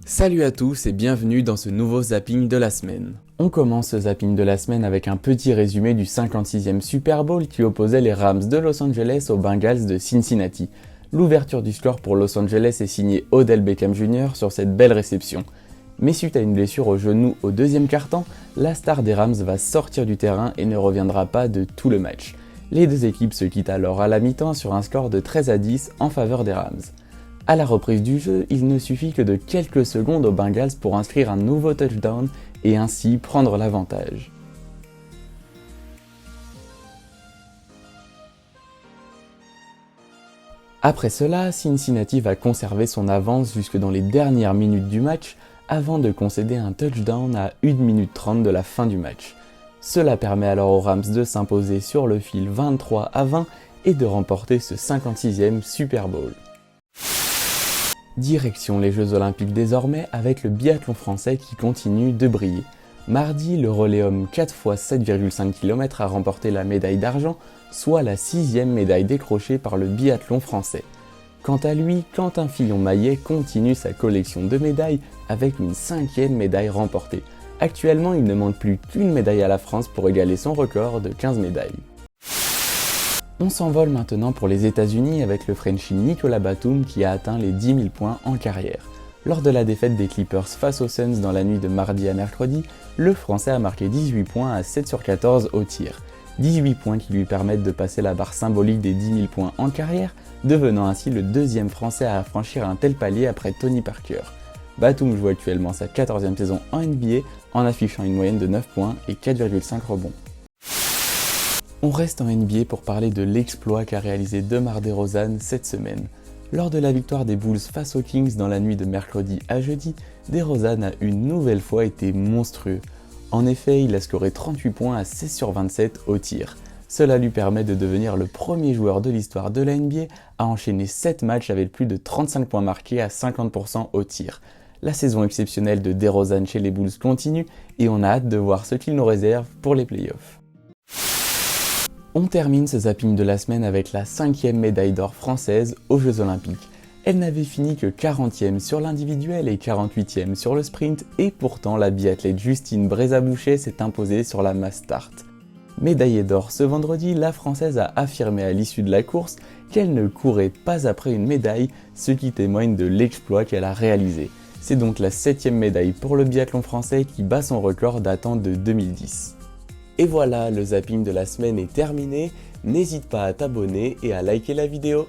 Salut à tous et bienvenue dans ce nouveau zapping de la semaine. On commence ce zapping de la semaine avec un petit résumé du 56e Super Bowl qui opposait les Rams de Los Angeles aux Bengals de Cincinnati. L'ouverture du score pour Los Angeles est signée Odell Beckham Jr. sur cette belle réception. Mais suite à une blessure au genou au deuxième quart-temps, la star des Rams va sortir du terrain et ne reviendra pas de tout le match. Les deux équipes se quittent alors à la mi-temps sur un score de 13-10 en faveur des Rams. À la reprise du jeu, il ne suffit que de quelques secondes aux Bengals pour inscrire un nouveau touchdown et ainsi prendre l'avantage. Après cela, Cincinnati va conserver son avance jusque dans les dernières minutes du match avant de concéder un touchdown à 1 minute 30 de la fin du match. Cela permet alors aux Rams de s'imposer sur le fil 23-20 et de remporter ce 56e Super Bowl. Direction les Jeux Olympiques désormais avec le biathlon français qui continue de briller. Mardi, le relais homme 4 x 7,5 km a remporté la médaille d'argent, soit la 6e médaille décrochée par le biathlon français. Quant à lui, Quentin Fillon-Maillet continue sa collection de médailles avec une 5e médaille remportée. Actuellement, il ne manque plus qu'une médaille à la France pour égaler son record de 15 médailles. On s'envole maintenant pour les États-Unis avec le Frenchie Nicolas Batum qui a atteint les 10 000 points en carrière. Lors de la défaite des Clippers face aux Suns dans la nuit de mardi à mercredi, le Français a marqué 18 points à 7 sur 14 au tir. 18 points qui lui permettent de passer la barre symbolique des 10 000 points en carrière, devenant ainsi le deuxième Français à franchir un tel palier après Tony Parker. Batum joue actuellement sa 14e saison en NBA en affichant une moyenne de 9 points et 4,5 rebonds. On reste en NBA pour parler de l'exploit qu'a réalisé DeMar DeRozan cette semaine. Lors de la victoire des Bulls face aux Kings dans la nuit de mercredi à jeudi, DeRozan a une nouvelle fois été monstrueux. En effet, il a scoré 38 points à 16 sur 27 au tir. Cela lui permet de devenir le premier joueur de l'histoire de la NBA à enchaîner 7 matchs avec plus de 35 points marqués à 50% au tir. La saison exceptionnelle de DeRozan chez les Bulls continue et on a hâte de voir ce qu'il nous réserve pour les playoffs. On termine ce zapping de la semaine avec la 5e médaille d'or française aux Jeux Olympiques. Elle n'avait fini que 40e sur l'individuel et 48e sur le sprint et pourtant la biathlète Justine Brézaboucher s'est imposée sur la mass start. Médaillée d'or ce vendredi, la Française a affirmé à l'issue de la course qu'elle ne courait pas après une médaille, ce qui témoigne de l'exploit qu'elle a réalisé. C'est donc la 7e médaille pour le biathlon français qui bat son record datant de 2010. Et voilà, le zapping de la semaine est terminé, n'hésite pas à t'abonner et à liker la vidéo.